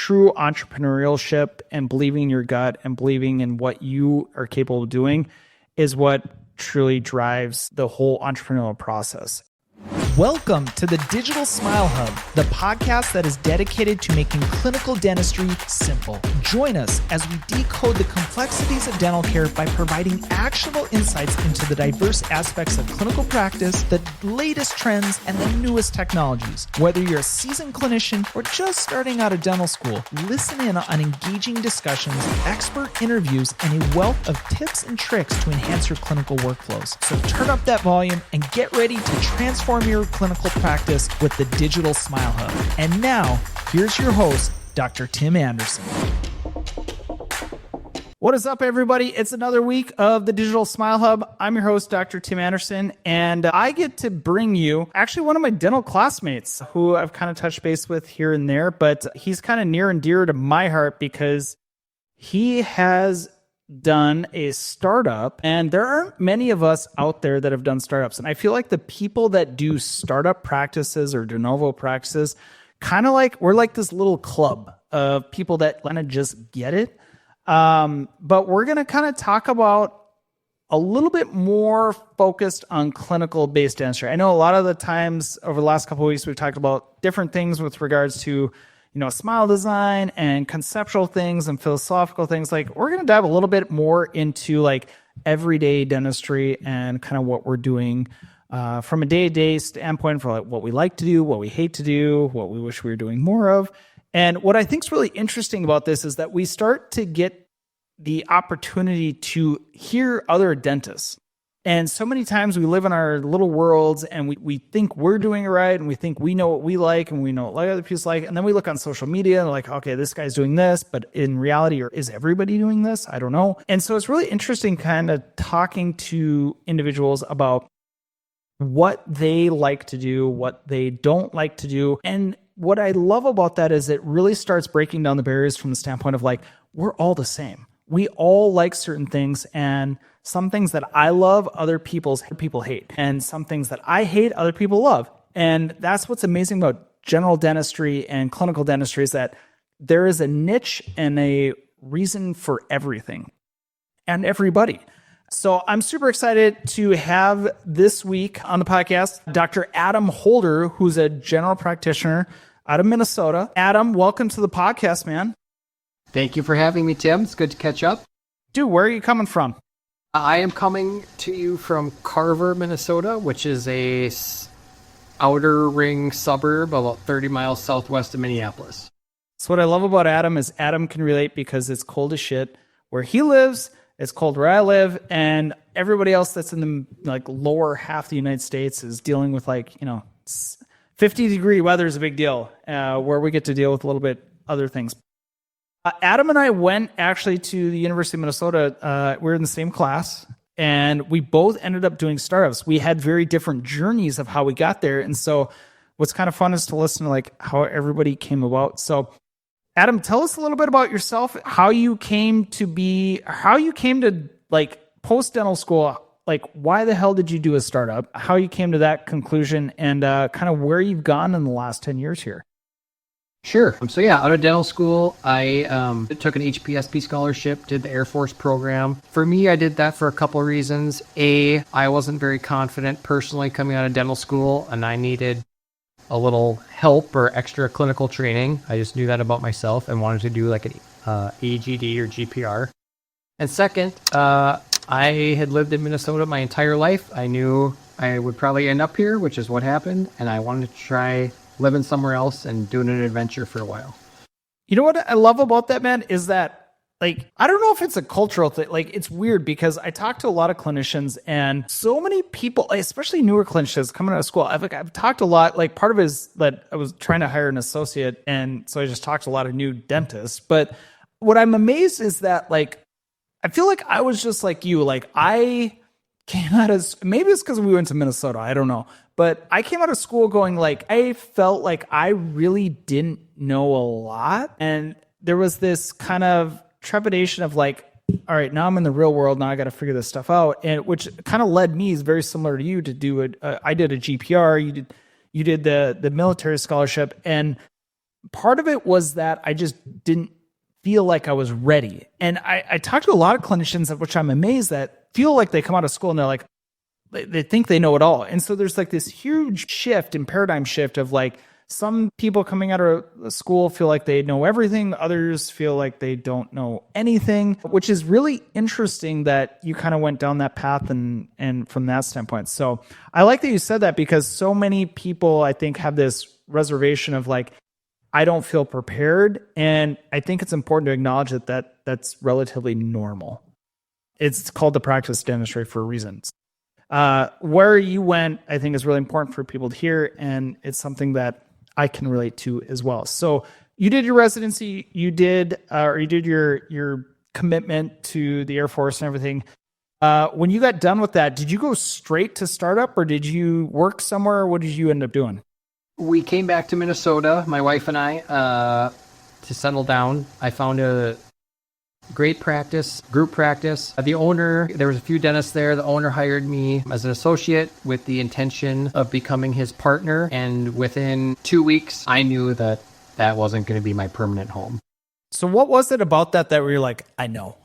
true entrepreneurship and believing in your gut and believing in what you are capable of doing is what truly drives the whole entrepreneurial process. Welcome to the Digital Smile Hub, the podcast that is dedicated to making clinical dentistry simple. Join us as we decode the complexities of dental care by providing actionable insights into the diverse aspects of clinical practice, the latest trends, and the newest technologies. Whether you're a seasoned clinician or just starting out of dental school, listen in on engaging discussions, expert interviews, and a wealth of tips and tricks to enhance your clinical workflows. So turn up that volume and get ready to transform your clinical practice with the Digital Smile Hub. And now, here's your host, Dr. Tim Anderson. What is up, everybody? It's another week of the Digital Smile Hub. I'm your host, Dr. Tim Anderson, and I get to bring you actually one of my dental classmates who I've kind of touched base with here and there, but he's kind of near and dear to my heart because he has done a startup, and there aren't many of us out there that have done startups. And I feel like the people that do startup practices or de novo practices, kind of like we're like this little club of people that kind of just get it. But we're going to kind of talk about a little bit more focused on clinical based dentistry. I know a lot of the times over the last couple of weeks, we've talked about different things with regards to smile design and conceptual things and philosophical things. Like, we're going to dive a little bit more into like everyday dentistry and kind of what we're doing from a day-to-day standpoint for like what we like to do, what we hate to do, what we wish we were doing more of. And what I think is really interesting about this is that we start to get the opportunity to hear other dentists. And so many times we live in our little worlds and we think we're doing it right and we think we know what we like and we know what other people like. And then we look on social media and like, okay, this guy's doing this, but in reality, or is everybody doing this? I don't know. And so it's really interesting kind of talking to individuals about what they like to do, what they don't like to do. And what I love about that is it really starts breaking down the barriers from the standpoint of like, we're all the same. We all like certain things, and some things that I love, other people hate. And some things that I hate, other people love. And that's what's amazing about general dentistry and clinical dentistry is that there is a niche and a reason for everything and everybody. So I'm super excited to have this week on the podcast, Dr. Adam Holder, who's a general practitioner out of Minnesota. Adam, welcome to the podcast, man. Thank you for having me, Tim. It's good to catch up. Dude, where are you coming from? I am coming to you from Carver, Minnesota, which is a outer ring suburb about 30 miles southwest of Minneapolis. So what I love about Adam is Adam can relate because it's cold as shit where he lives. It's cold where I live, and everybody else that's in the like lower half of the United States is dealing with 50-degree weather is a big deal, where we get to deal with a little bit other things. Adam and I went actually to the University of Minnesota. We were in the same class, and we both ended up doing startups. We had very different journeys of how we got there, and so what's kind of fun is to listen to like how everybody came about. So, Adam, tell us a little bit about yourself. How you came to like post dental school. Like, why the hell did you do a startup? How you came to that conclusion, and kind of where you've gone in the last 10 years here. Sure. So yeah, out of dental school, I took an HPSP scholarship, did the Air Force program. For me, I did that for a couple of reasons. A, I wasn't very confident personally coming out of dental school, and I needed a little help or extra clinical training. I just knew that about myself and wanted to do like an AGD or GPR. And second, I had lived in Minnesota my entire life. I knew I would probably end up here, which is what happened, and I wanted to try living somewhere else and doing an adventure for a while. You know what I love about that, man, is that, like, I don't know if it's a cultural thing. Like, it's weird because I talk to a lot of clinicians, and so many people, especially newer clinicians coming out of school, I've talked a lot. Like, part of it is that I was trying to hire an associate, and so I just talked to a lot of new dentists. But what I'm amazed is that, like, I feel like I was just like you. Like, I came out of, maybe it's because we went to Minnesota, I don't know. But I came out of school going like, I felt like I really didn't know a lot. And there was this kind of trepidation of like, all right, now I'm in the real world. Now I got to figure this stuff out. And which kind of led me, is very similar to you, to do it. I did a GPR. You did the military scholarship. And part of it was that I just didn't feel like I was ready. And I talked to a lot of clinicians, which I'm amazed that feel like they come out of school and they're like, they think they know it all. And so there's like this huge shift in paradigm shift of like, some people coming out of school feel like they know everything. Others feel like they don't know anything, which is really interesting that you kind of went down that path and from that standpoint. So I like that you said that, because so many people, I think, have this reservation of like, I don't feel prepared. And I think it's important to acknowledge that that's relatively normal. It's called the practice dentistry for reasons. Where you went, I think, is really important for people to hear. And it's something that I can relate to as well. So you did your residency, you did your commitment to the Air Force and everything. When you got done with that, did you go straight to startup, or did you work somewhere? What did you end up doing? We came back to Minnesota, my wife and I, to settle down. I found a great practice, group practice. The owner, there was a few dentists there. The owner hired me as an associate with the intention of becoming his partner. And within 2 weeks, I knew that wasn't going to be my permanent home. So what was it about that where you're like, I know?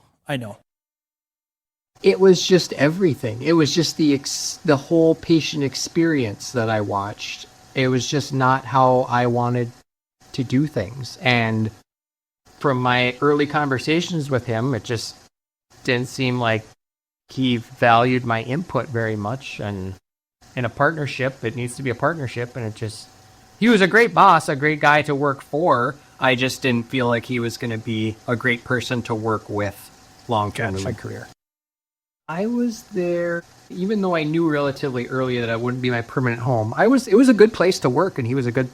It was just everything. It was just the whole patient experience that I watched. It was just not how I wanted to do things. And from my early conversations with him, it just didn't seem like he valued my input very much. And in a partnership, it needs to be a partnership. And he was a great boss, a great guy to work for. I just didn't feel like he was going to be a great person to work with long-term in my career. I was there, even though I knew relatively early that I wouldn't be my permanent home. It was a good place to work, and he was a good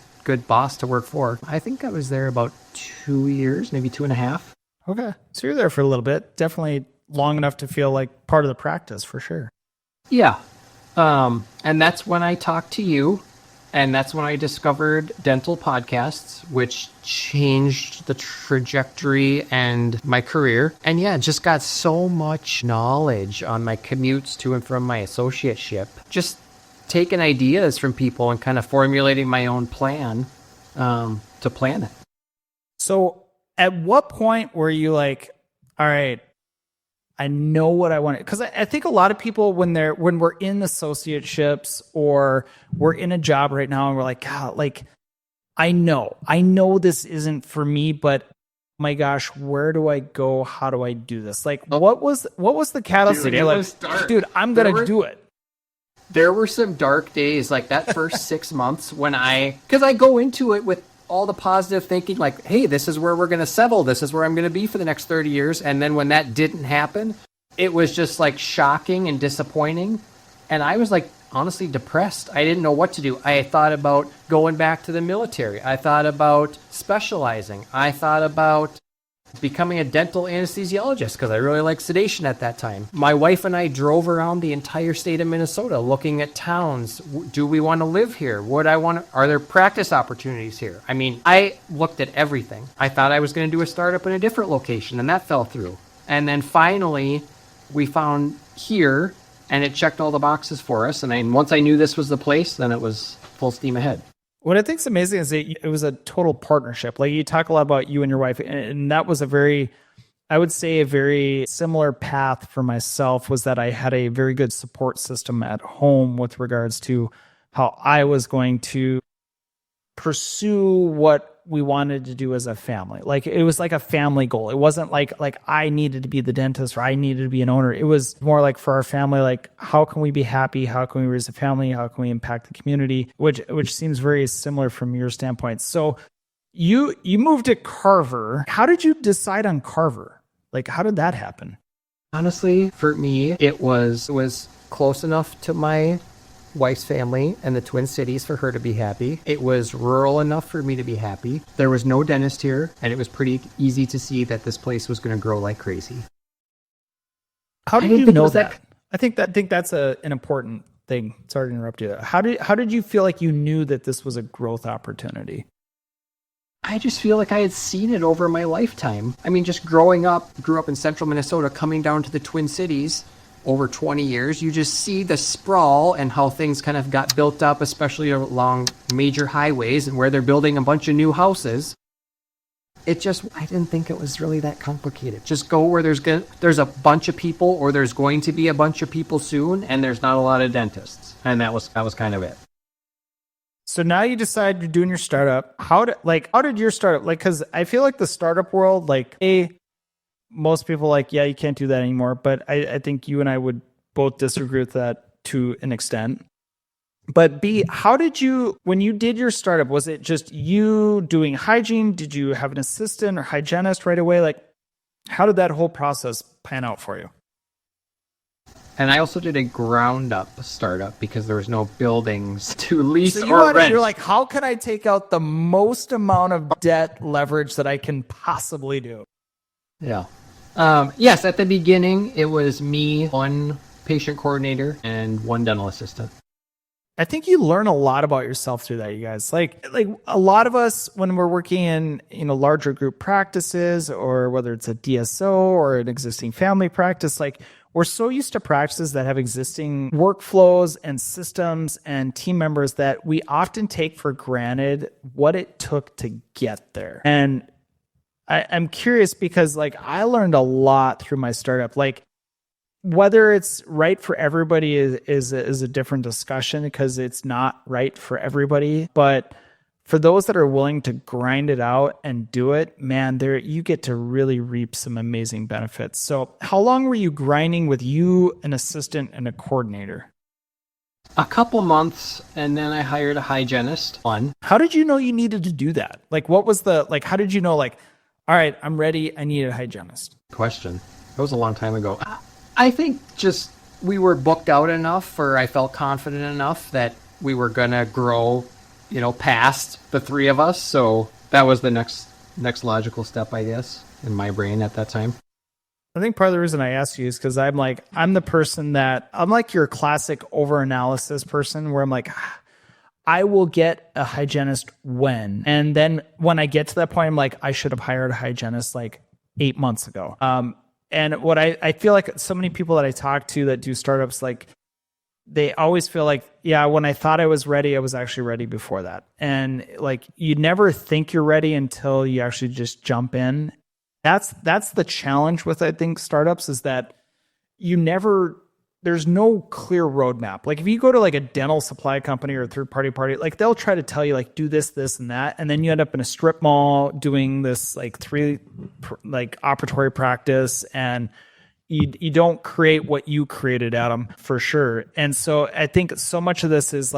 boss to work for. I think I was there about 2 years, maybe 2.5. Okay. So you're there for a little bit. Definitely long enough to feel like part of the practice, for sure. Yeah. And that's when I talked to you, and that's when I discovered dental podcasts, which changed the trajectory and my career. And yeah, just got so much knowledge on my commutes to and from my associateship. Just taking ideas from people and kind of formulating my own plan to plan it. So at what point were you like, all right, I know what I want? Because I think a lot of people, when we're in associateships or we're in a job right now and we're like, God, like, I know this isn't for me, but my gosh, where do I go? How do I do this? Like, what was the catalyst? Dude, you're like, dude, I'm going to do it. There were some dark days, like that first 6 months because I go into it with all the positive thinking, like, hey, this is where we're going to settle. This is where I'm going to be for the next 30 years. And then when that didn't happen, it was just like shocking and disappointing. And I was like, honestly depressed. I didn't know what to do. I thought about going back to the military. I thought about specializing. I thought about becoming a dental anesthesiologist because I really liked sedation at that time. My wife and I drove around the entire state of Minnesota looking at towns. Do we want to live here? Are there practice opportunities here? I mean, I looked at everything. I thought I was going to do a startup in a different location, and that fell through. And then finally, we found here, and it checked all the boxes for us. And once I knew this was the place, then it was full steam ahead. What I think is amazing is that it was a total partnership. Like, you talk a lot about you and your wife, and that was a very similar path for myself, was that I had a very good support system at home with regards to how I was going to pursue what we wanted to do as a family. Like, it was like a family goal. It wasn't like I needed to be the dentist or I needed to be an owner. It was more like, for our family, like, how can we be happy? How can we raise a family? How can we impact the community? Which seems very similar from your standpoint. So you moved to Carver. How did you decide on Carver? Like, how did that happen? Honestly, for me, it was close enough to my wife's family and the Twin Cities for her to be happy. It was rural enough for me to be happy. There was no dentist here, and it was pretty easy to see that this place was going to grow like crazy. How did you know that? I think that's an important thing. Sorry to interrupt you. How did you feel like you knew that this was a growth opportunity? I just feel like I had seen it over my lifetime. I mean, just grew up in central Minnesota, coming down to the Twin Cities, over 20 years, you just see the sprawl and how things kind of got built up, especially along major highways and where they're building a bunch of new houses. I didn't think it was really that complicated. Just go where there's a bunch of people, or there's going to be a bunch of people soon, and there's not a lot of dentists. And that was kind of it. So now you decide you're doing your startup. How did your startup, because I feel like the startup world, most people yeah, you can't do that anymore. But I think you and I would both disagree with that to an extent. But B, how did you, when you did your startup, was it just you doing hygiene? Did you have an assistant or hygienist right away? How did that whole process pan out for you? And I also did a ground up startup because there was no buildings to lease or rent. You're like, how can I take out the most amount of debt leverage that I can possibly do? Yeah. Yes, at the beginning, it was me, one patient coordinator, and one dental assistant. I think you learn a lot about yourself through that, you guys. Like a lot of us, when we're working in larger group practices, or whether it's a DSO or an existing family practice, we're so used to practices that have existing workflows and systems and team members that we often take for granted what it took to get there. And I'm curious because I learned a lot through my startup. Whether it's right for everybody is a different discussion, because it's not right for everybody. But for those that are willing to grind it out and do it, man, you get to really reap some amazing benefits. So how long were you grinding with you, an assistant, and a coordinator? A couple months, and then I hired a hygienist. How did you know you needed to do that? What was how did you know, all right, I'm ready, I need a hygienist? Question. That was a long time ago. I think just we were booked out enough, or I felt confident enough that we were going to grow, past the three of us. So that was the next logical step, I guess, in my brain at that time. I think part of the reason I asked you is because I'm the person that, I'm like your classic over-analysis person, where I'm I will get a hygienist when. And then when I get to that point, I'm I should have hired a hygienist 8 months ago. And what I feel like so many people that I talk to that do startups, they always feel yeah, when I thought I was ready, I was actually ready before that. And you never think you're ready until you actually just jump in. That's the challenge with, I think, startups, is that there's no clear roadmap. If you go to a dental supply company or a third party, they'll try to tell you do this and that, and then you end up in a strip mall doing this 3 operatory practice, and you don't create what you created, Adam, for sure. And so I think so much of this is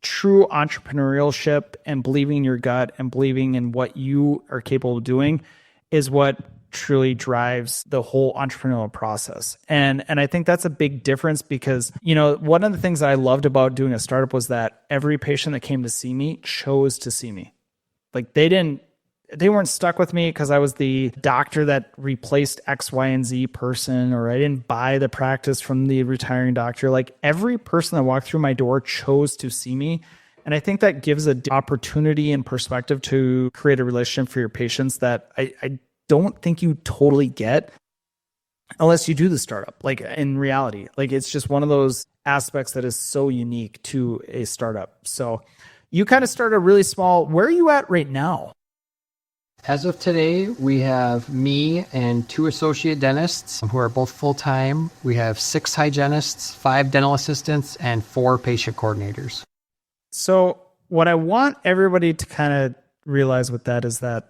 true entrepreneurship and believing in your gut and believing in what you are capable of doing is what truly drives the whole entrepreneurial process. And I think that's a big difference, because, one of the things that I loved about doing a startup was that every patient that came to see me chose to see me. They weren't stuck with me because I was the doctor that replaced X, Y, and Z person, or I didn't buy the practice from the retiring doctor. Every person that walked through my door chose to see me. And I think that gives an opportunity and perspective to create a relationship for your patients that I don't think you totally get unless you do the startup. In reality, it's just one of those aspects that is so unique to a startup. So you kind of started really small. Where are you at right now? As of today, we have me and 2 associate dentists who are both full-time. We have 6 hygienists, 5 dental assistants, and 4 patient coordinators. So what I want everybody to kind of realize with that is that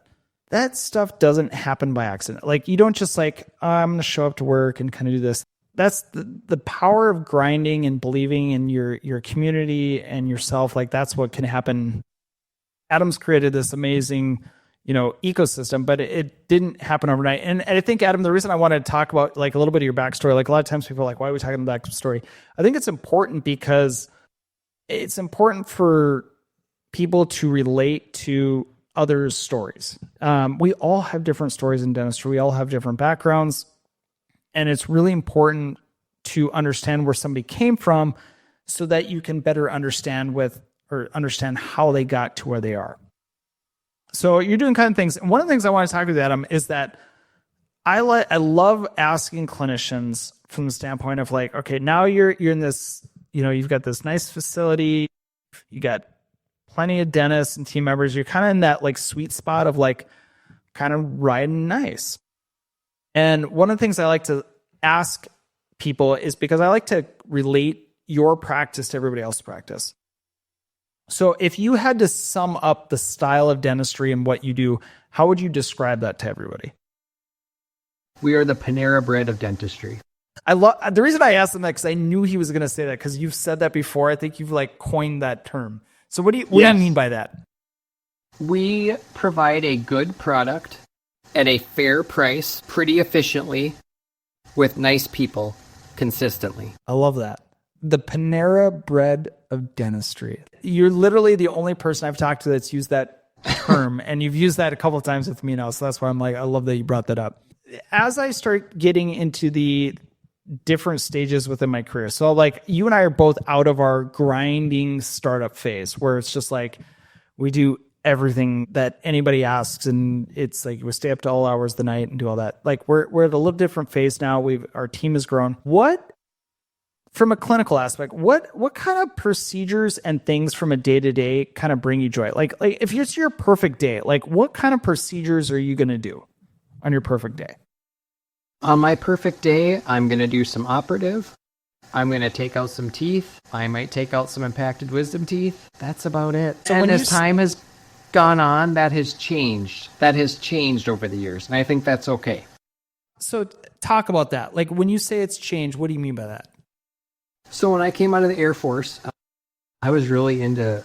stuff doesn't happen by accident. You don't just I'm going to show up to work and kind of do this. That's the power of grinding and believing in your community and yourself. That's what can happen. Adam's created this amazing, ecosystem, but it didn't happen overnight. And I think, Adam, the reason I wanted to talk about a little bit of your backstory, a lot of times people are why are we talking about backstory? I think it's important because it's important for people to relate to others' stories. We all have different stories in dentistry. We all have different backgrounds. And it's really important to understand where somebody came from so that you can better understand how they got to where they are. So you're doing kind of things. And one of the things I want to talk to you, Adam, is that I love asking clinicians from the standpoint of like, okay, now you're in this, you've got this nice facility, you got plenty of dentists and team members. You're kind of in that like sweet spot of like kind of riding nice. And one of the things I like to ask people is because I like to relate your practice to everybody else's practice. So if you had to sum up the style of dentistry and what you do, how would you describe that to everybody? We are the Panera Bread of dentistry. I love the reason I asked him that because I knew he was going to say that because you've said that before. I think you've like coined that term. So what do you mean by that? We provide a good product at a fair price, pretty efficiently, with nice people consistently. I love that. The Panera Bread of dentistry. You're literally the only person I've talked to that's used that term, and you've used that a couple of times with me now. So that's why I'm like, I love that you brought that up. As I start getting into the different stages within my career, so like you and I are both out of our grinding startup phase where it's just like we do everything that anybody asks, and it's like we stay up to all hours of the night and do all that. Like we're at a little different phase now. Our team has grown. What, from a clinical aspect, what kind of procedures and things from a day-to-day kind of bring you joy? Like if it's your perfect day, like what kind of procedures are you going to do on your perfect day? On my perfect day, I'm going to do some operative. I'm going to take out some teeth. I might take out some impacted wisdom teeth. That's about it. So and as time has gone on, that has changed. That has changed over the years, and I think that's okay. So talk about that. Like when you say it's changed, what do you mean by that? So when I came out of the Air Force, I was really into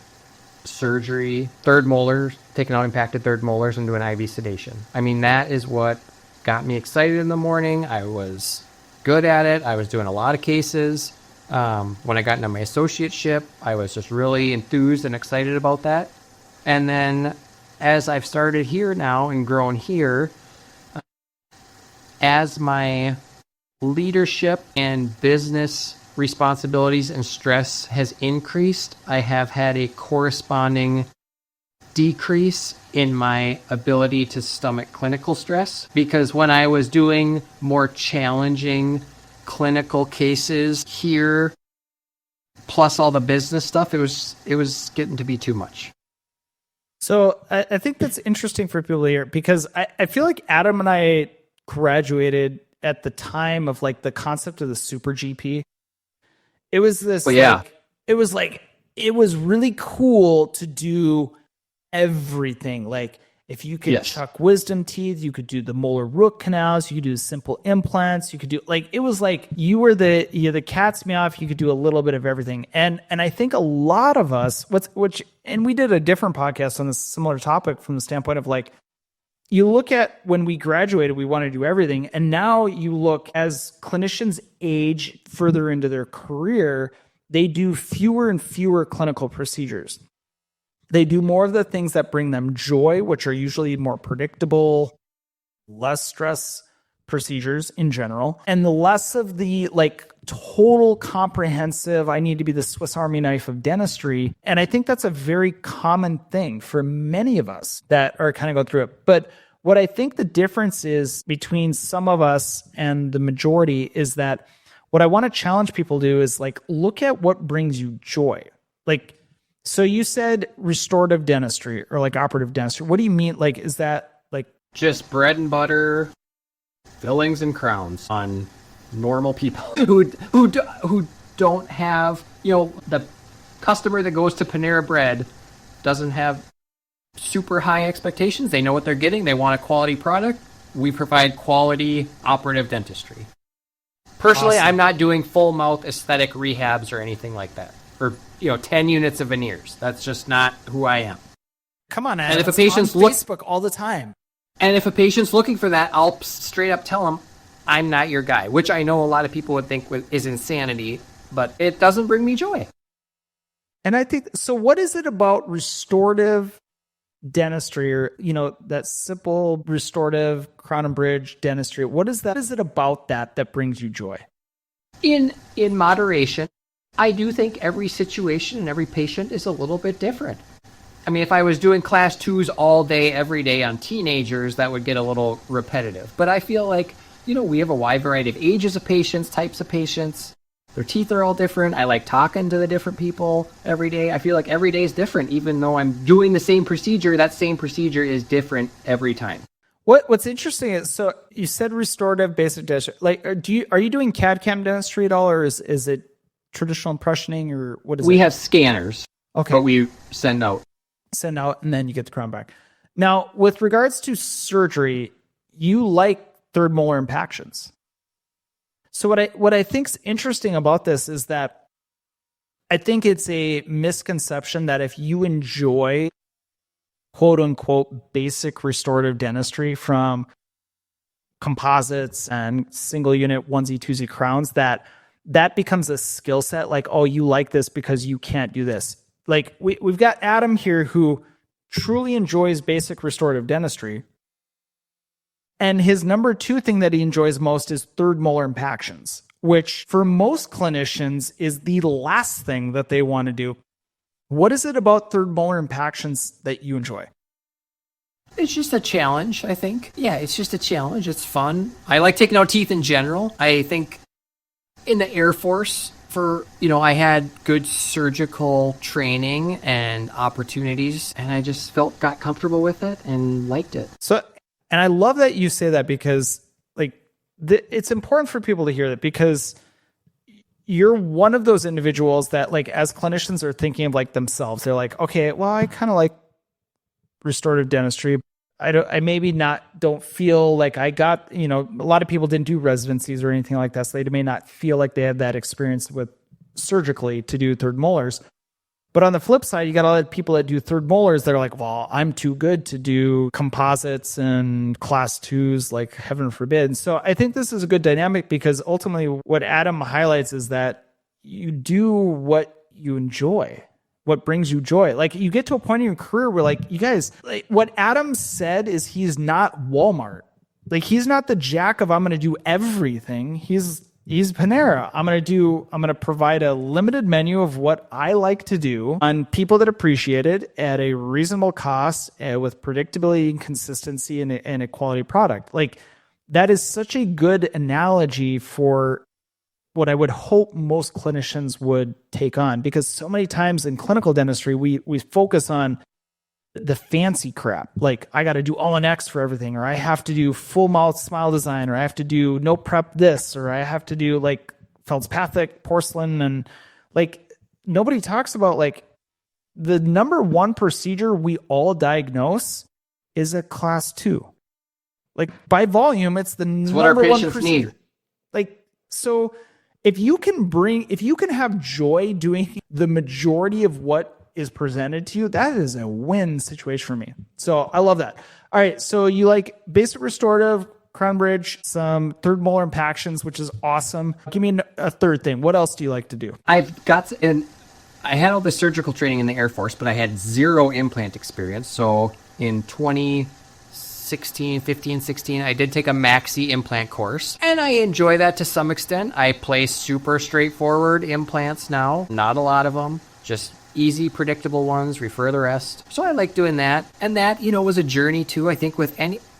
surgery, third molars, taking out impacted third molars and doing IV sedation. I mean, that is what got me excited in the morning. I was good at it. I was doing a lot of cases. When I got into my associateship, I was just really enthused and excited about that. And then as I've started here now and grown here, as my leadership and business responsibilities and stress has increased, I have had a corresponding decrease in my ability to stomach clinical stress, because when I was doing more challenging clinical cases here, plus all the business stuff, it was getting to be too much. So I think that's interesting for people here because I feel like Adam and I graduated at the time of like the concept of the super GP. It was this, it was really cool to do everything. Like if you could chuck wisdom teeth, you could do the molar root canals, you could do simple implants, you could do like, it was like you were the cat's meow if you could do a little bit of everything. And I think a lot of us, and we did a different podcast on this similar topic from the standpoint of like, you look at when we graduated, we want to do everything. And now you look as clinicians age further into their career, they do fewer and fewer clinical procedures. They do more of the things that bring them joy, which are usually more predictable, less stress procedures in general, and the less of the like total comprehensive, I need to be the Swiss Army knife of dentistry. And I think that's a very common thing for many of us that are kind of going through it. But what I think the difference is between some of us and the majority is that what I want to challenge people to do is like, look at what brings you joy. Like, so you said restorative dentistry or like operative dentistry. What do you mean? Like, is that like just bread and butter, fillings and crowns on normal people who don't have, the customer that goes to Panera Bread doesn't have super high expectations. They know what they're getting. They want a quality product. We provide quality operative dentistry. Personally, awesome. I'm not doing full mouth aesthetic rehabs or anything like that. Or 10 units of veneers. That's just not who I am. Come on, Adam. And if a patient's on Facebook all the time. And if a patient's looking for that, I'll straight up tell them, I'm not your guy, which I know a lot of people would think is insanity, but it doesn't bring me joy. And I think, so what is it about restorative dentistry or, that simple restorative crown and bridge dentistry? What is it about that brings you joy? In moderation, I do think every situation and every patient is a little bit different. I mean, if I was doing class 2s all day, every day on teenagers, that would get a little repetitive. But I feel like, we have a wide variety of ages of patients, types of patients. Their teeth are all different. I like talking to the different people every day. I feel like every day is different. Even though I'm doing the same procedure, that same procedure is different every time. What's interesting is, so you said restorative basic dentistry. Like, are you doing CAD/CAM dentistry at all, or is it traditional impressioning, or what is it? We have scanners, okay, but we send out, and then you get the crown back. Now, with regards to surgery, you like third molar impactions. So what I think's interesting about this is that I think it's a misconception that if you enjoy quote unquote basic restorative dentistry from composites and single unit onesie twosie crowns, that becomes a skill set. Like, oh, you like this because you can't do this. Like we've got Adam here who truly enjoys basic restorative dentistry. And his number 2 thing that he enjoys most is third molar impactions, which for most clinicians is the last thing that they want to do. What is it about third molar impactions that you enjoy? It's just a challenge, I think. Yeah, it's just a challenge. It's fun. I like taking out teeth in general. I think in the Air Force, I had good surgical training and opportunities, and I just got comfortable with it and liked it. So, and I love that you say that, because it's important for people to hear that, because you're one of those individuals that, like, as clinicians are thinking of like themselves, they're like, okay, well, I kind of like restorative dentistry. I maybe don't feel like I got, a lot of people didn't do residencies or anything like that. So they may not feel like they had that experience with surgically to do third molars. But on the flip side, you got a lot of people that do third molars that are like, well, I'm too good to do composites and class 2s, like heaven forbid. So I think this is a good dynamic, because ultimately what Adam highlights is that you do what you enjoy, what brings you joy. Like, you get to a point in your career where, like, you guys, like, what Adam said is he's not Walmart. Like, he's not the jack of I'm going to do everything. He's Panera. I'm going to provide a limited menu of what I like to do on people that appreciate it at a reasonable cost, with predictability and consistency and a quality product. Like, that is such a good analogy for what I would hope most clinicians would take on, because so many times in clinical dentistry, we focus on the fancy crap. Like, I got to do all in X for everything, or I have to do full mouth smile design, or I have to do no prep this, or I have to do like feldspathic porcelain. And like, nobody talks about, like, the number 1 procedure we all diagnose is a class 2. Like, by volume, it's the number 1 procedure. Need. Like, so if you can have joy doing the majority of what is presented to you, that is a win situation for me. So I love that. All right. So you like basic restorative, crown bridge, some third molar impactions, which is awesome. Give me a third thing. What else do you like to do? I had all the surgical training in the Air Force, but I had 0 implant experience. So in 15, 16, I did take a Maxi implant course, and I enjoy that to some extent. I place super straightforward implants now, not a lot of them, just easy, predictable ones, refer the rest. So I like doing that. And that, was a journey too. I think with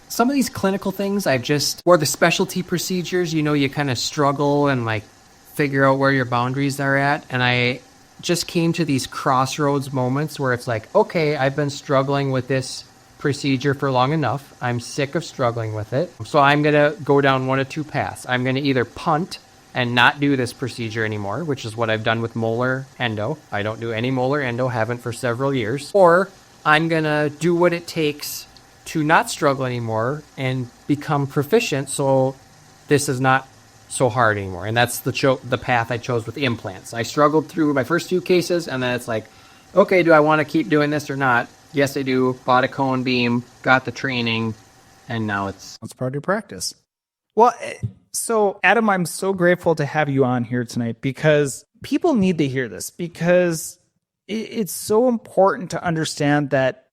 some of these clinical things, or the specialty procedures, you kind of struggle and like figure out where your boundaries are at. And I just came to these crossroads moments where it's like, okay, I've been struggling with this procedure for long enough. I'm sick of struggling with it. So I'm going to go down one of 2 paths. I'm going to either punt and not do this procedure anymore, which is what I've done with molar endo. I don't do any molar endo, haven't for several years. Or I'm going to do what it takes to not struggle anymore and become proficient, so this is not so hard anymore. And that's the path I chose with implants. I struggled through my first 2 cases, and then it's like, okay, do I want to keep doing this or not? Yes, I do. Bought a cone beam, got the training, and now it's part of your practice. Well, so Adam, I'm so grateful to have you on here tonight, because people need to hear this, because it's so important to understand that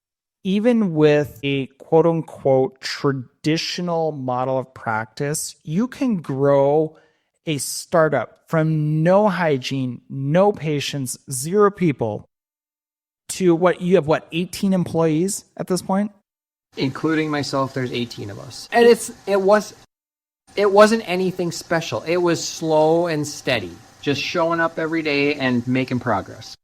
even with a quote unquote traditional model of practice, you can grow a startup from no hygiene, no patients, 0 people, to you have 18 employees at this point? Including myself, there's 18 of us. And It wasn't anything special. It was slow and steady, just showing up every day and making progress.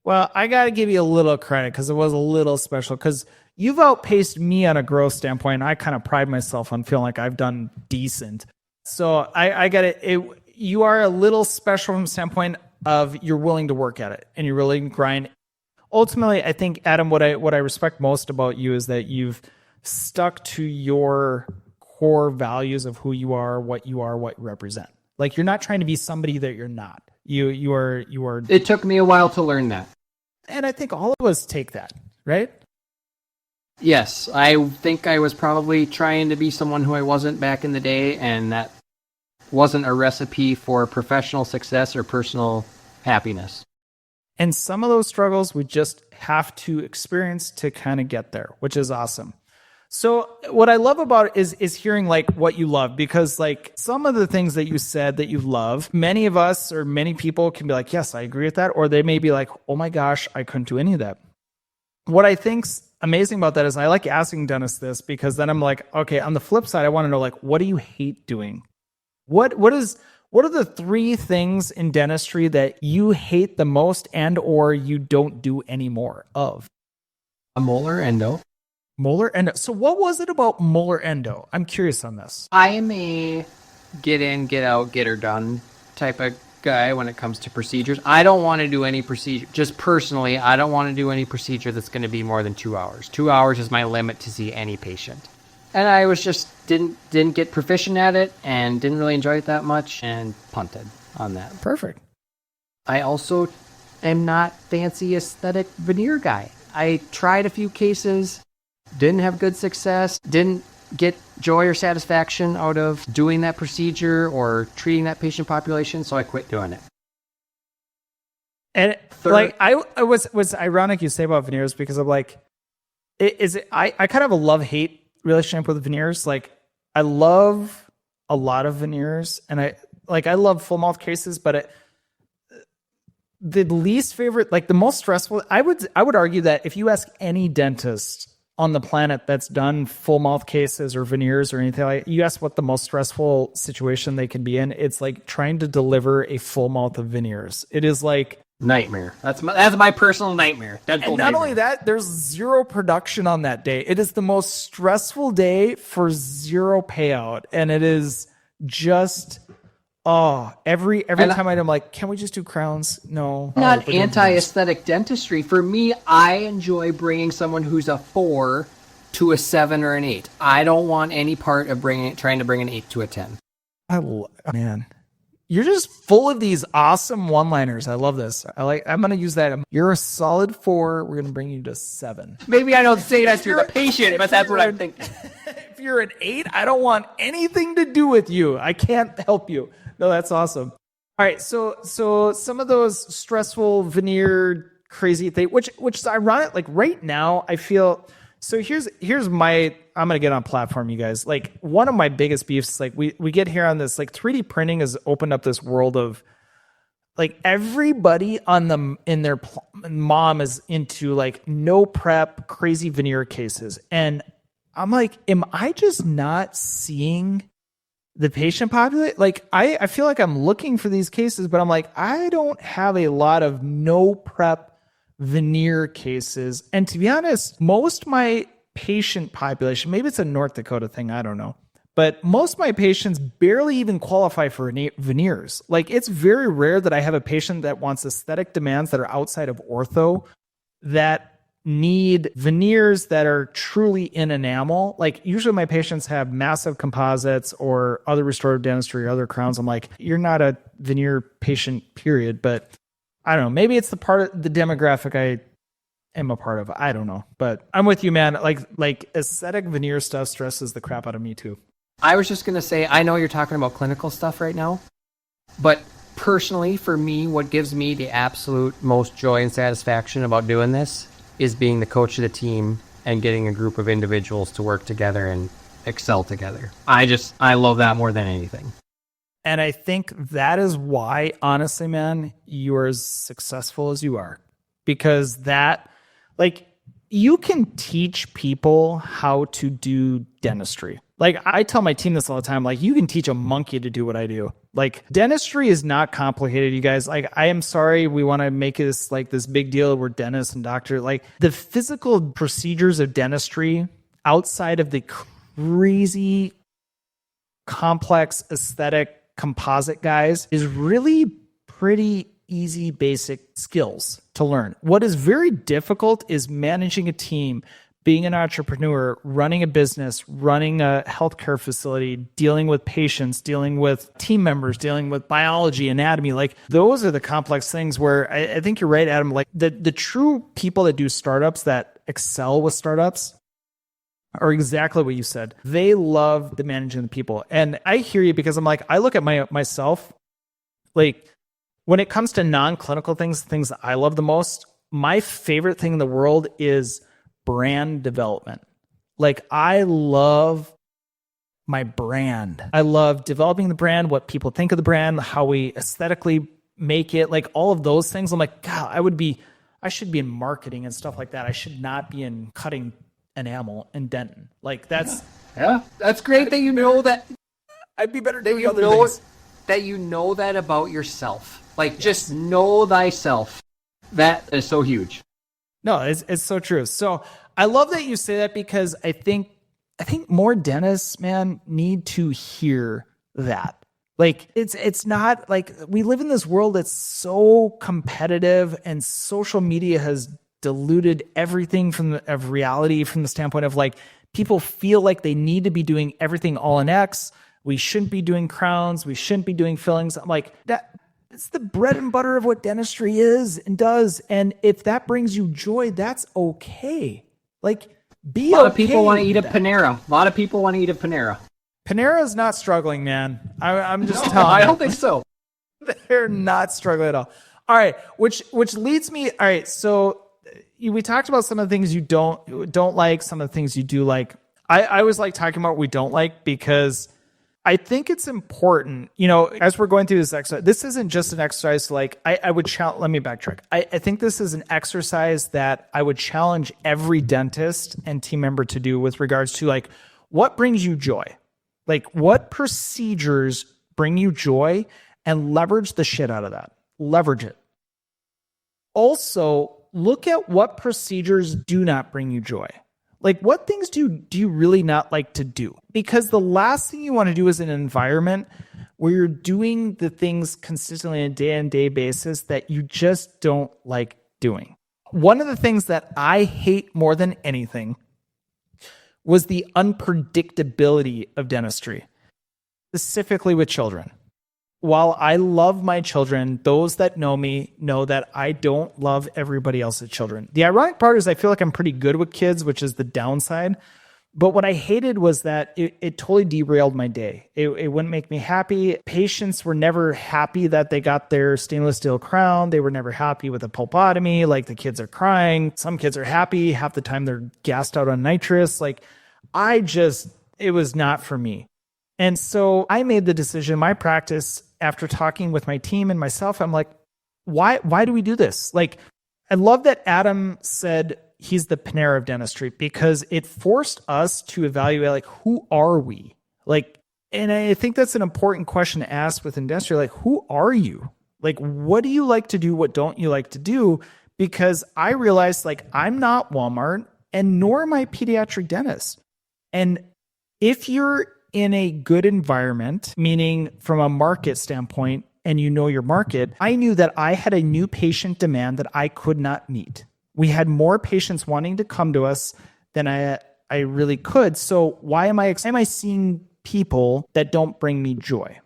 Well, I got to give you a little credit because it was a little special because you've outpaced me on a growth standpoint. And I kind of pride myself on feeling like I've done decent. So I got it. You are a little special from the standpoint of you're willing to work at it and you're willing to grind. Ultimately, I think, Adam, what I respect most about you is that you've stuck to your core values of who you are, what you represent. Like you're not trying to be somebody that you're not. You are. It took me a while to learn that. And I think all of us take that, right? Yes, I think I was probably trying to be someone who I wasn't back in the day, and that wasn't a recipe for professional success or personal happiness. And some of those struggles we just have to experience to kind of get there, which is awesome. So what I love about it is hearing like what you love, because like some of the things that you said that you love, many of us or many people can be like, yes, I agree with that. Or they may be like, oh my gosh, I couldn't do any of that. What I think's amazing about that is I like asking dentists this because then I'm like, okay, on the flip side, I want to know like, what do you hate doing? What are the 3 things in dentistry that you hate the most and or you don't do any more of? A molar endo. Molar endo. So what was it about molar endo? I'm curious on this. I am a get in, get out, get her done type of guy when it comes to procedures. I don't want to do any procedure. Just personally, I don't want to do any procedure that's going to be more than 2 hours. 2 hours is my limit to see any patient. And I was just didn't get proficient at it and didn't really enjoy it that much and punted on that. Perfect. I also am not fancy aesthetic veneer guy. I tried a few cases, didn't have good success, didn't get joy or satisfaction out of doing that procedure or treating that patient population, so I quit doing it. And like I was ironic you say about veneers because I'm like, I kind of have a love-hate relationship with veneers. Like I love a lot of veneers and I love full mouth cases, but the least favorite, like the most stressful, I would argue that if you ask any dentist on the planet that's done full mouth cases or veneers or anything like, you ask what the most stressful situation they can be in, it's like trying to deliver a full mouth of veneers. It is like nightmare. That's my personal nightmare. And not only that, there's zero production on that day. It is the most stressful day for zero payout. And it is just, every time I'm like, can we just do crowns? No. Not anti-aesthetic dentistry. For me, I enjoy bringing someone who's a 4 to a 7 or an 8. I don't want any part of trying to bring an 8 to a 10. Man. You're just full of these awesome one-liners. I love this. I'm going to use that. You're a solid 4. We're going to bring you to 7. Maybe I don't say that to the patient, but that's what I'm thinking. If you're an 8, I don't want anything to do with you. I can't help you. No, that's awesome. All right. So some of those stressful veneer crazy things, which is ironic. Like right now, I feel... So here's my, I'm going to get on platform, you guys. Like one of my biggest beefs, like we get here on this, like 3D printing has opened up this world of like everybody in their mom is into like no prep, crazy veneer cases. And I'm like, am I just not seeing the patient population? Like I feel like I'm looking for these cases, but I'm like, I don't have a lot of no prep veneer cases. And to be honest, most of my patient population, maybe it's a North Dakota thing, I don't know, but most of my patients barely even qualify for veneers. Like it's very rare that I have a patient that wants aesthetic demands that are outside of ortho that need veneers that are truly in enamel. Like usually my patients have massive composites or other restorative dentistry or other crowns. I'm like, you're not a veneer patient, period. But I don't know. Maybe it's the part of the demographic I am a part of. I don't know. But I'm with you, man. Like aesthetic veneer stuff stresses the crap out of me too. I was just going to say, I know you're talking about clinical stuff right now, but personally, for me, what gives me the absolute most joy and satisfaction about doing this is being the coach of the team and getting a group of individuals to work together and excel together. I love that more than anything. And I think that is why, honestly, man, you are as successful as you are. Because that, like, you can teach people how to do dentistry. Like I tell my team this all the time, like you can teach a monkey to do what I do. Like dentistry is not complicated, you guys. Like I am sorry we want to make this like this big deal. We're dentists and doctor. Like the physical procedures of dentistry outside of the crazy complex aesthetic composite guys is really pretty easy basic skills to learn. What is very difficult is managing a team, being an entrepreneur, running a business, running a healthcare facility, dealing with patients, dealing with team members, dealing with biology, anatomy. Like those are the complex things where I think you're right, Adam. Like the true people that do startups, that excel with startups, are exactly what you said. They love the managing the people. And I hear you because I'm like, I look at myself, like when it comes to non-clinical things that I love the most, my favorite thing in the world is brand development. Like I love my brand. I love developing the brand, what people think of the brand, how we aesthetically make it, like all of those things. I'm like, God, I should be in marketing and stuff like that. I should not be in cutting enamel and dentin. Like that's that's great that you know that. I'd be better That doing you other know things. that you know that about yourself. Like just know thyself. That is so huge. No, it's so true. So I love that you say that because I think more dentists, man, need to hear that. Like it's not like we live in this world that's so competitive and social media has diluted everything of reality from the standpoint of like people feel like they need to be doing everything all in X. We shouldn't be doing crowns. We shouldn't be doing fillings. I'm like that. It's the bread and butter of what dentistry is and does. And if that brings you joy, that's okay. Like, be okay. A lot of people want to eat at Panera. A lot of people want to eat at Panera. Panera is not struggling, man. I'm just telling you. I don't think so. They're not struggling at all. All right, which leads me. All right, so we talked about some of the things you don't like, some of the things you do like. I always like talking about what we don't like because I think it's important, as we're going through this exercise, this isn't just an exercise like I would challenge, let me backtrack. I think this is an exercise that I would challenge every dentist and team member to do with regards to like, what brings you joy? Like what procedures bring you joy and leverage the shit out of that. Leverage it. Also, look at what procedures do not bring you joy. Like what things do you really not like to do? Because the last thing you want to do is an environment where you're doing the things consistently on a day-to-day basis that you just don't like doing. One of the things that I hate more than anything was the unpredictability of dentistry, specifically with children. While I love my children, those that know me know that I don't love everybody else's children. The ironic part is I feel like I'm pretty good with kids, which is the downside. But what I hated was that it totally derailed my day. It wouldn't make me happy. Patients were never happy that they got their stainless steel crown. They were never happy with a pulpotomy. Like the kids are crying. Some kids are happy. Half the time they're gassed out on nitrous. Like it was not for me. And so I made the decision, my practice, after talking with my team and myself, I'm like, why do we do this? Like, I love that Adam said he's the Panera of dentistry because it forced us to evaluate, like, who are we? Like, and I think that's an important question to ask within dentistry. Like, who are you? Like, what do you like to do? What don't you like to do? Because I realized, like, I'm not Walmart and nor am I a pediatric dentist. And if you're in a good environment, meaning from a market standpoint, and you know your market, I knew that I had a new patient demand that I could not meet. We had more patients wanting to come to us than I really could. So why am I seeing people that don't bring me joy?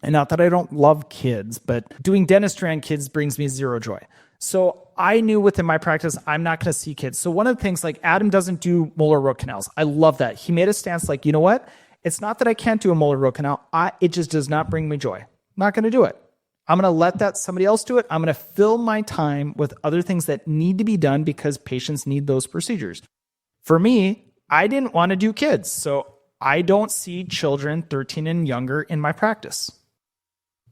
And not that I don't love kids, but doing dentistry on kids brings me zero joy. So I knew within my practice, I'm not going to see kids. So one of the things, like Adam doesn't do molar root canals. I love that. He made a stance like, you know what? It's not that I can't do a molar root canal. It just does not bring me joy. I'm not going to do it. I'm going to let that somebody else do it. I'm going to fill my time with other things that need to be done because patients need those procedures. For me, I didn't want to do kids. So I don't see children 13 and younger in my practice.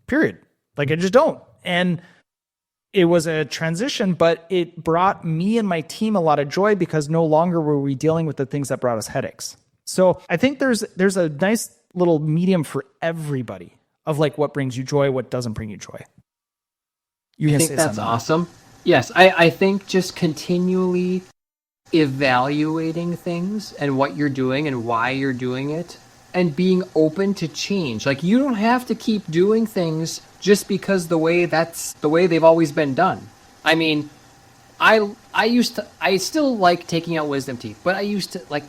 Period. Like I just don't. And it was a transition, but it brought me and my team a lot of joy because no longer were we dealing with the things that brought us headaches. So I think there's a nice little medium for everybody of like what brings you joy, what doesn't bring you joy. I think that's awesome. Yes, I think just continually evaluating things and what you're doing and why you're doing it and being open to change. Like, you don't have to keep doing things just because that's the way they've always been done. I mean, I still like taking out wisdom teeth, but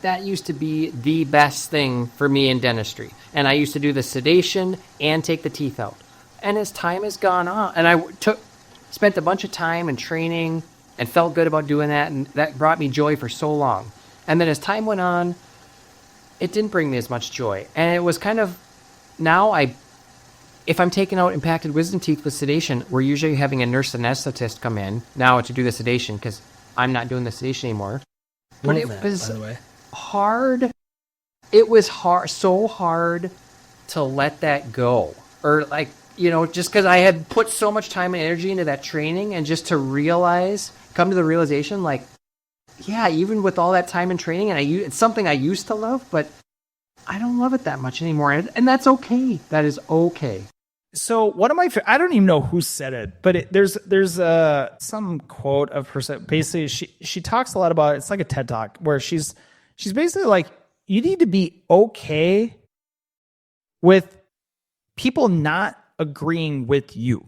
that used to be the best thing for me in dentistry. And I used to do the sedation and take the teeth out. And as time has gone on, and I spent a bunch of time and training and felt good about doing that, and that brought me joy for so long. And then as time went on, it didn't bring me as much joy. And it was kind of, if I'm taking out impacted wisdom teeth with sedation, we're usually having a nurse anesthetist come in now to do the sedation because I'm not doing the sedation anymore. But it was hard. It was so hard to let that go. Or like, just because I had put so much time and energy into that training, and just to come to the realization, like, yeah, even with all that time and training, and it's something I used to love, but I don't love it that much anymore. And that's okay. That is okay. So one of I don't even know who said it, but there's some quote of her. Basically, she talks a lot about, it's like a TED Talk where she's basically like, you need to be okay with people not agreeing with you.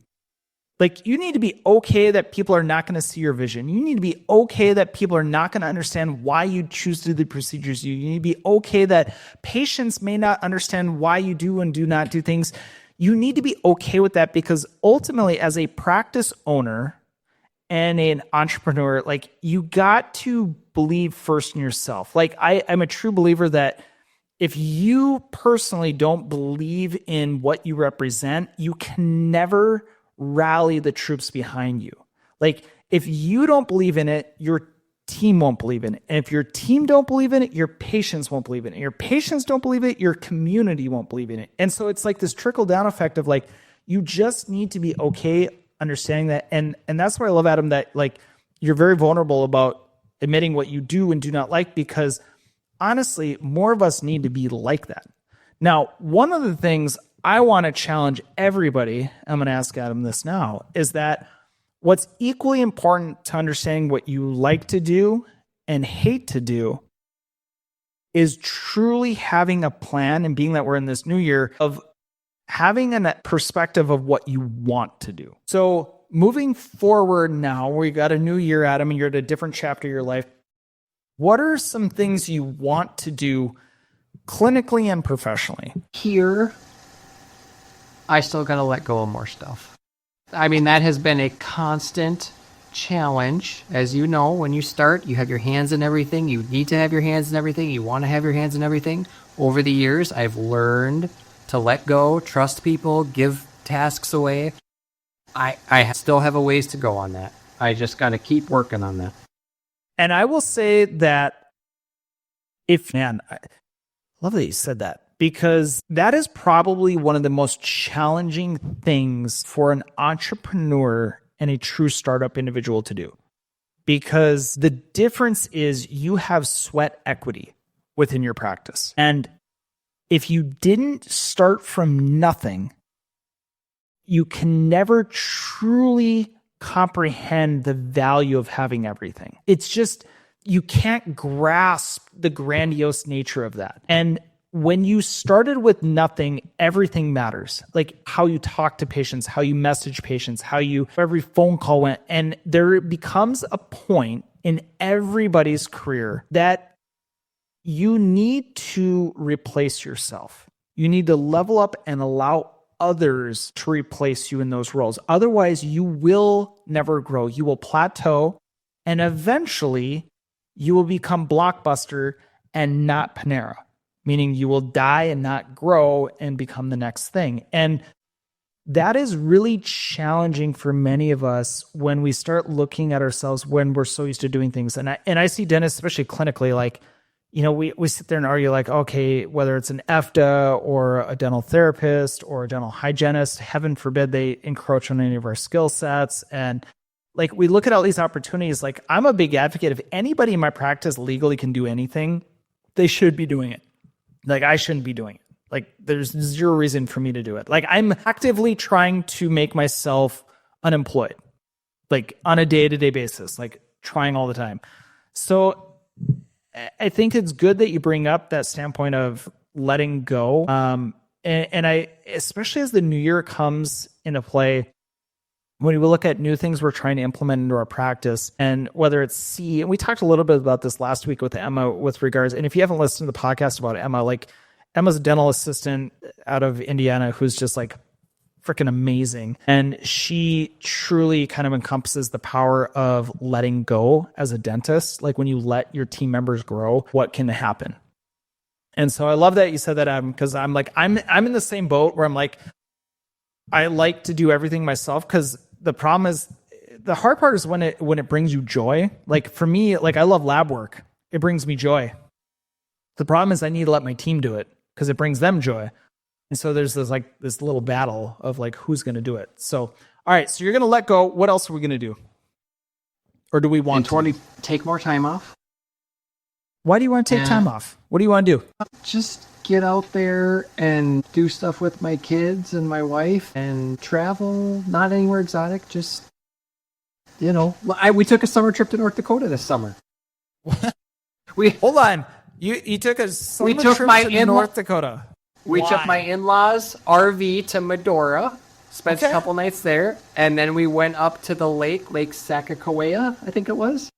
Like, you need to be okay that people are not going to see your vision. You need to be okay that people are not going to understand why you choose to do the procedures you. You need to be okay that patients may not understand why you do and do not do things. You need to be okay with that, because ultimately, as a practice owner and an entrepreneur, like, you got to believe first in yourself. Like, I'm a true believer that if you personally don't believe in what you represent, you can never rally the troops behind you. Like, if you don't believe in it, your team won't believe in it. And if your team don't believe in it, your patients won't believe in it. And your patients don't believe it, your community won't believe in it. And so it's like this trickle down effect of like, you just need to be okay understanding that. And that's why I love, Adam, that like, you're very vulnerable about admitting what you do and do not like, because honestly, more of us need to be like that. Now, one of the things I want to challenge everybody, I'm going to ask Adam this now, is that what's equally important to understanding what you like to do and hate to do is truly having a plan, and being that we're in this new year, of having a perspective of what you want to do. So moving forward now, we got a new year, Adam, and you're at a different chapter of your life. What are some things you want to do clinically and professionally? Here, I still got to let go of more stuff. I mean, that has been a constant challenge. As you know, when you start, you have your hands in everything. You need to have your hands in everything. You want to have your hands in everything. Over the years, I've learned to let go, trust people, give tasks away. I still have a ways to go on that. I just got to keep working on that. And I will say that I love that you said that, because that is probably one of the most challenging things for an entrepreneur and a true startup individual to do. Because the difference is you have sweat equity within your practice. And if you didn't start from nothing, you can never truly comprehend the value of having everything. It's just, you can't grasp the grandiose nature of that. And when you started with nothing, everything matters. Like how you talk to patients, how you message patients, every phone call went. And there becomes a point in everybody's career that you need to replace yourself. You need to level up and allow others to replace you in those roles. Otherwise, you will never grow. You will plateau, and eventually you will become Blockbuster and not Panera, meaning you will die and not grow and become the next thing. And that is really challenging for many of us when we start looking at ourselves when we're so used to doing things. And I see dentists, especially clinically, like, we sit there and argue like, okay, whether it's an EFTA or a dental therapist or a dental hygienist, heaven forbid they encroach on any of our skill sets. And like, we look at all these opportunities. Like, I'm a big advocate. If anybody in my practice legally can do anything, they should be doing it. Like I shouldn't be doing it. Like there's zero reason for me to do it. Like I'm actively trying to make myself unemployed, like on a day-to-day basis, like trying all the time. So I think it's good that you bring up that standpoint of letting go. And I, especially as the new year comes into play, when we look at new things we're trying to implement into our practice, and whether it's and we talked a little bit about this last week with Emma with regards, and if you haven't listened to the podcast about Emma, like Emma's a dental assistant out of Indiana who's just like freaking amazing. And she truly kind of encompasses the power of letting go as a dentist. Like when you let your team members grow, what can happen? And so I love that you said that, Adam, because I'm like, I'm in the same boat where I'm like, I like to do everything myself, because the problem is, the hard part is when it brings you joy. Like for me, like I love lab work. It brings me joy. The problem is I need to let my team do it because it brings them joy. And so there's this little battle of like, who's going to do it? So, all right. So you're going to let go. What else are we going to do? Or do we want to take more time off? Why do you want to take time off? What do you want to do? Just get out there and do stuff with my kids and my wife and travel, not anywhere exotic. Just, we took a summer trip to North Dakota this summer. Hold on. You took a summer trip to North Dakota. We took my in-laws RV to Medora, spent a couple nights there, and then we went up to the Lake Sakakawea, I think it was.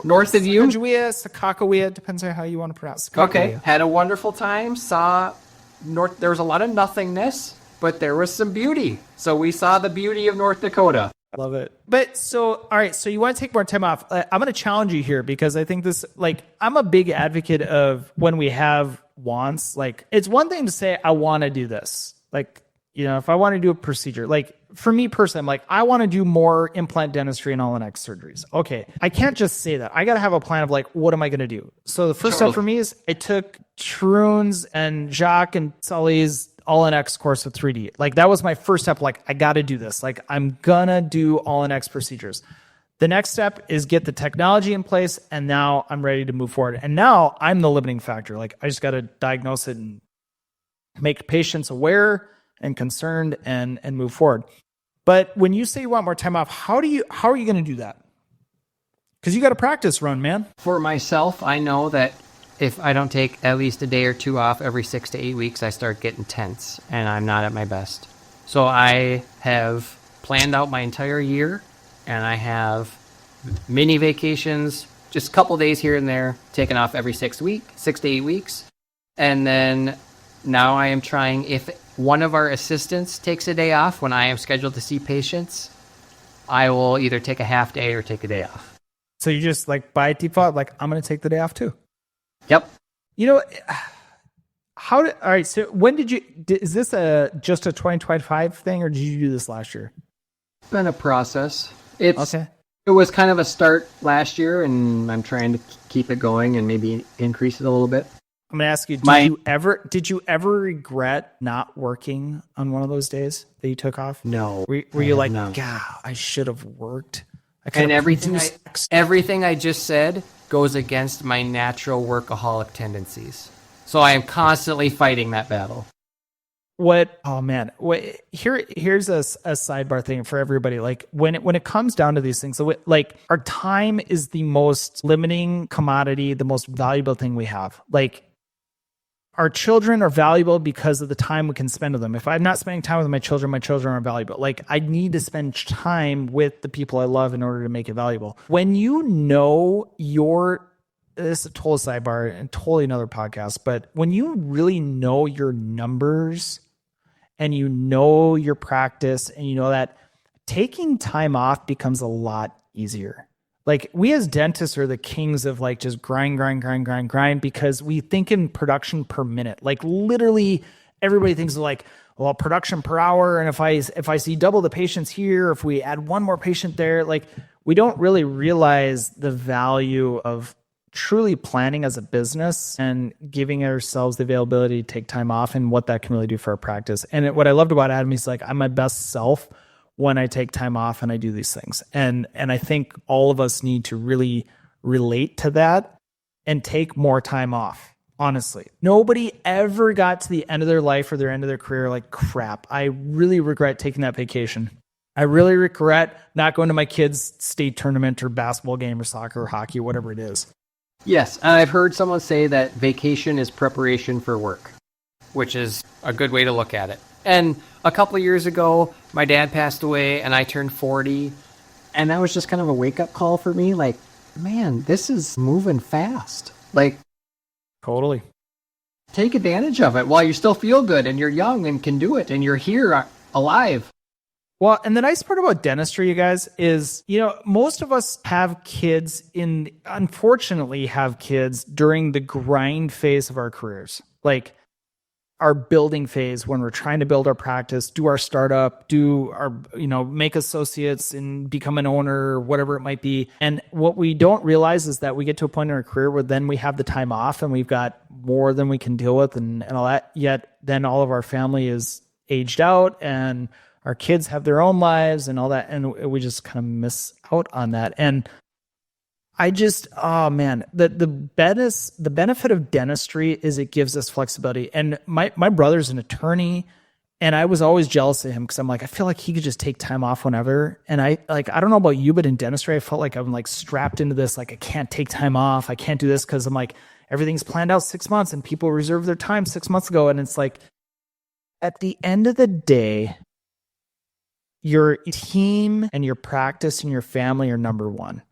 North of you. Sakakawea, depends on how you want to pronounce it. Okay, had a wonderful time, there was a lot of nothingness, but there was some beauty. So we saw the beauty of North Dakota. Love it. But all right, so you want to take more time off. I'm going to challenge you here because I think this, like, I'm a big advocate of when we have wants, like, it's one thing to say, I want to do this. Like, if I want to do a procedure, like for me personally, I'm like, I want to do more implant dentistry and all the next surgeries. Okay. I can't just say that. I got to have a plan of like, what am I going to do? So the first step for me is I took Troon's and Jacques and Sully's All-in-X course with 3D. Like that was my first step. Like I got to do this. Like I'm gonna do All-in-X procedures. The next step is get the technology in place. And now I'm ready to move forward. And now I'm the limiting factor. Like I just got to diagnose it and make patients aware and concerned and move forward. But when you say you want more time off, how are you going to do that? Because you got to practice run, man. For myself, I know that if I don't take at least a day or two off every 6 to 8 weeks, I start getting tense and I'm not at my best. So I have planned out my entire year and I have mini vacations, just a couple days here and there, taken off every 6 to 8 weeks. And then now I am trying, if one of our assistants takes a day off when I am scheduled to see patients, I will either take a half day or take a day off. So you just like by default, like I'm going to take the day off too. Yep. All right. So when is this just a 2025 thing or did you do this last year? It's been a process. It was kind of a start last year and I'm trying to keep it going and maybe increase it a little bit. I'm going to ask you, did you ever regret not working on one of those days that you took off? No. Were you like, God, I should have worked? And everything I just said goes against my natural workaholic tendencies. So I am constantly fighting that battle. Here's a sidebar thing for everybody. Like when it comes down to these things, like our time is the most limiting commodity, the most valuable thing we have. Like our children are valuable because of the time we can spend with them. If I'm not spending time with my children are valuable. Like I need to spend time with the people I love in order to make it valuable. When you know this is a total sidebar and totally another podcast, but when you really know your numbers and you know your practice and you know that, taking time off becomes a lot easier. Like we as dentists are the kings of like just grind because we think in production per minute. Like literally everybody thinks of like, well, production per hour. And if I see double the patients here, if we add one more patient there, like we don't really realize the value of truly planning as a business and giving ourselves the availability to take time off and what that can really do for our practice. And what I loved about Adam, he's like, I'm my best self when I take time off and I do these things. And I think all of us need to really relate to that and take more time off. Honestly, nobody ever got to the end of their life or their end of their career like, crap, I really regret taking that vacation. I really regret not going to my kids' state tournament or basketball game or soccer or hockey or whatever it is. Yes, and I've heard someone say that vacation is preparation for work, which is a good way to look at it. And a couple of years ago, my dad passed away and I turned 40. And that was just kind of a wake-up call for me. Like, man, this is moving fast. Like, Totally. take advantage of it while you still feel good and you're young and can do it and you're here alive. Well, and the nice part about dentistry, you guys, is, most of us have kids unfortunately have kids during the grind phase of our careers. Like our building phase when we're trying to build our practice, do our startup, do our, make associates and become an owner or whatever it might be. And what we don't realize is that we get to a point in our career where then we have the time off and we've got more than we can deal with and all that. Yet then all of our family is aged out and our kids have their own lives and all that. And we just kind of miss out on that. And I just, oh man, the benefit of dentistry is it gives us flexibility. And my brother's an attorney and I was always jealous of him because I'm like, I feel like he could just take time off whenever. And I don't know about you, but in dentistry, I felt like I'm like strapped into this, like I can't take time off. I can't do this because I'm like, everything's planned out 6 months and people reserved their time 6 months ago. And it's like, at the end of the day, your team and your practice and your family are number one.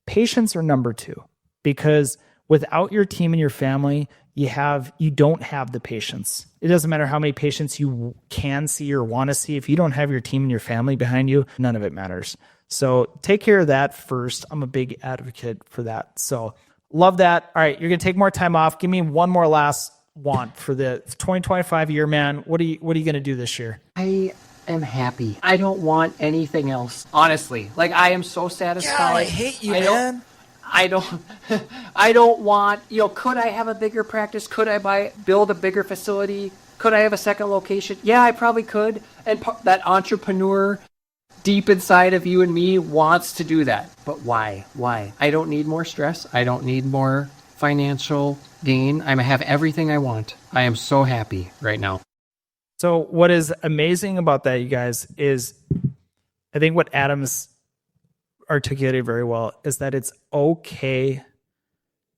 Patients are number two, because without your team and your family, you don't have the patients. It doesn't matter how many patients you can see or want to see. If you don't have your team and your family behind you, none of it matters. So take care of that first. I'm a big advocate for that. So love that. All right, you're going to take more time off. Give me one more last want for the 2025 year, man. What are you going to do this year? I am happy. I don't want anything else. Honestly, like I am so satisfied. God, I hate you, man. I don't want, could I have a bigger practice? Could I build a bigger facility? Could I have a second location? Yeah, I probably could. And that entrepreneur deep inside of you and me wants to do that. But why? Why? I don't need more stress. I don't need more financial gain. I have everything I want. I am so happy right now. So what is amazing about that, you guys, is I think what Adam's articulated very well is that it's okay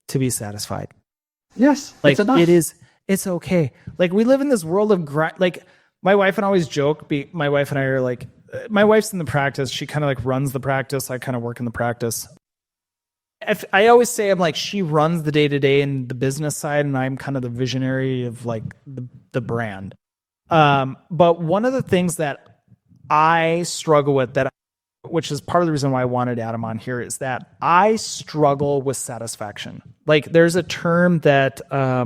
to be satisfied. Yes, like it's enough. It's okay. Like we live in this world of grind. Like my wife and I always joke. My wife and I are like, my wife's in the practice. She kind of like runs the practice. I kind of work in the practice. I always say I'm like, she runs the day-to-day and the business side, and I'm kind of the visionary of like the brand. But one of the things that I struggle with, which is part of the reason why I wanted Adam on here, is that I struggle with satisfaction. Like there's a term that I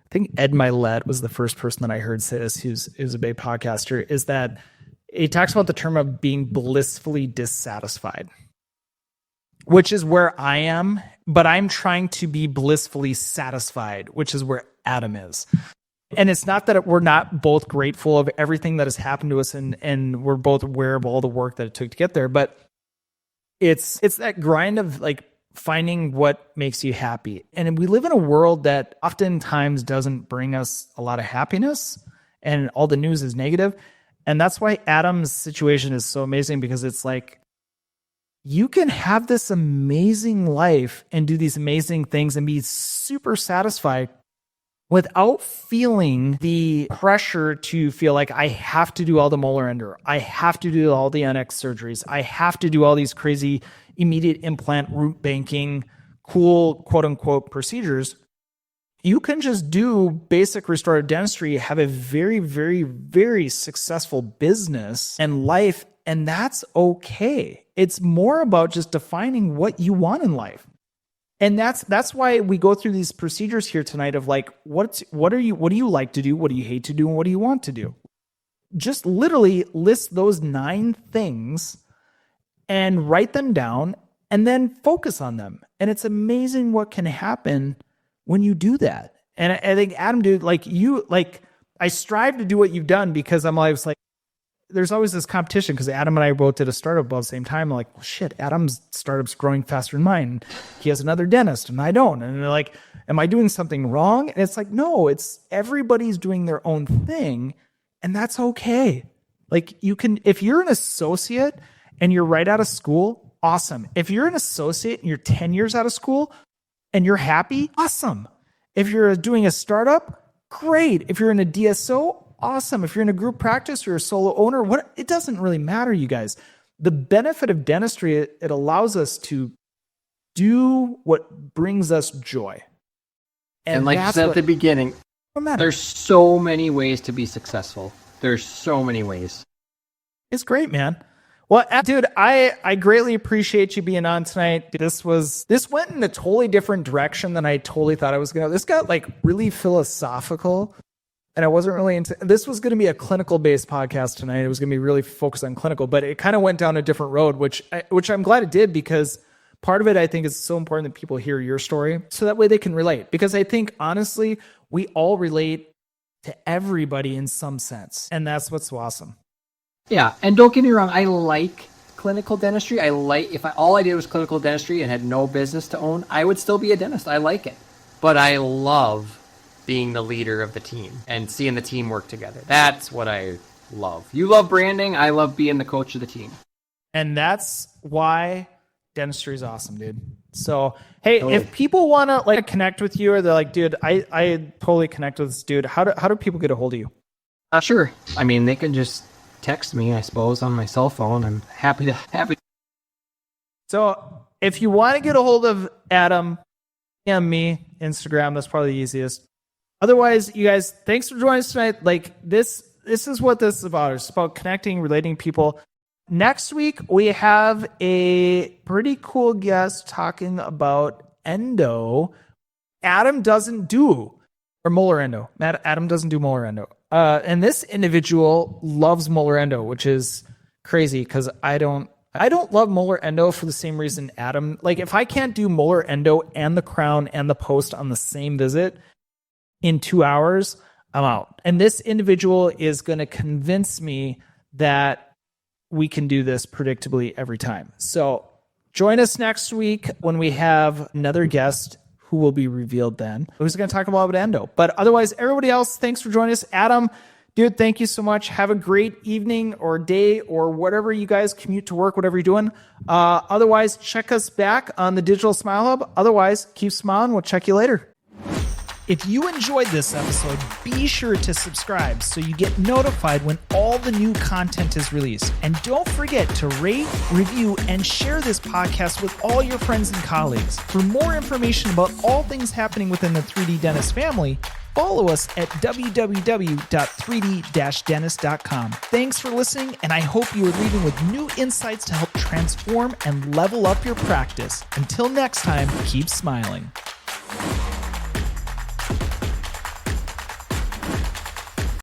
think Ed Milet was the first person that I heard say this, who's a big podcaster, is that he talks about the term of being blissfully dissatisfied, which is where I am, but I'm trying to be blissfully satisfied, which is where Adam is. And it's not that we're not both grateful of everything that has happened to us and we're both aware of all the work that it took to get there, but it's that grind of like finding what makes you happy. And we live in a world that oftentimes doesn't bring us a lot of happiness and all the news is negative. And that's why Adam's situation is so amazing, because it's like, you can have this amazing life and do these amazing things and be super satisfied without feeling the pressure to feel like I have to do all the molar endo, I have to do all the NX surgeries, I have to do all these crazy immediate implant root banking, cool quote unquote procedures. You can just do basic restorative dentistry, have a very, very, very successful business and life, and that's okay. It's more about just defining what you want in life. And that's why we go through these procedures here tonight of like, what do you like to do? What do you hate to do? And what do you want to do? Just literally list those 9 things and write them down and then focus on them. And it's amazing what can happen when you do that. And I think Adam, dude, I strive to do what you've done, because I'm always like, there's always this competition, because Adam and I both did a startup about the same time. I'm like, well, shit, Adam's startup's growing faster than mine. He has another dentist and I don't. And they're like, Am I doing something wrong? And it's like, no, it's everybody's doing their own thing, and that's okay. Like if you're an associate and you're right out of school, awesome. If you're an associate and you're 10 years out of school and you're happy, awesome. If you're doing a startup, great. If you're in a DSO, awesome. If you're in a group practice or a solo owner, it doesn't really matter, you guys. The benefit of dentistry, it allows us to do what brings us joy. And like you said at the beginning, there's so many ways to be successful. There's so many ways. It's great, man. Well, dude, I greatly appreciate you being on tonight. This went in a totally different direction than I totally thought I was going to. This got like really philosophical, and I wasn't really into. This was going to be a clinical-based podcast tonight. It was going to be really focused on clinical, but it kind of went down a different road, which I'm glad it did, because part of it, I think, is so important that people hear your story so that way they can relate. Because I think, honestly, we all relate to everybody in some sense, and that's what's so awesome. Yeah, and don't get me wrong, I like clinical dentistry. If all I did was clinical dentistry and had no business to own, I would still be a dentist. I like it. But I love being the leader of the team and seeing the team work together. That's what I love. You love branding, I love being the coach of the team. And that's why dentistry is awesome, dude. So, hey, if people want to like connect with you, or they're like, dude, I totally connect with this dude, how do people get a hold of you? Sure. I mean, they can just text me, I suppose, on my cell phone. I'm happy. So if you want to get a hold of Adam, DM me, Instagram, that's probably the easiest. Otherwise, you guys, thanks for joining us tonight. Like this is what this is about. It's about connecting, relating people. Next week, we have a pretty cool guest talking about endo. Adam doesn't do, or molar endo. Adam doesn't do molar endo. And this individual loves molar endo, which is crazy because I don't love molar endo for the same reason Adam. Like, if I can't do molar endo and the crown and the post on the same visit in 2 hours, I'm out. And this individual is going to convince me that we can do this predictably every time. So join us next week when we have another guest who will be revealed then, who's going to talk about endo. But otherwise, everybody else, thanks for joining us. Adam, dude, thank you so much. Have a great evening or day or whatever you guys commute to work, whatever you're doing. Otherwise, check us back on the Digital Smile Hub. Otherwise, keep smiling. We'll check you later. If you enjoyed this episode, be sure to subscribe so you get notified when all the new content is released. And don't forget to rate, review, and share this podcast with all your friends and colleagues. For more information about all things happening within the 3D Dentist family, follow us at www.3d-dentist.com. Thanks for listening, and I hope you are leaving with new insights to help transform and level up your practice. Until next time, keep smiling.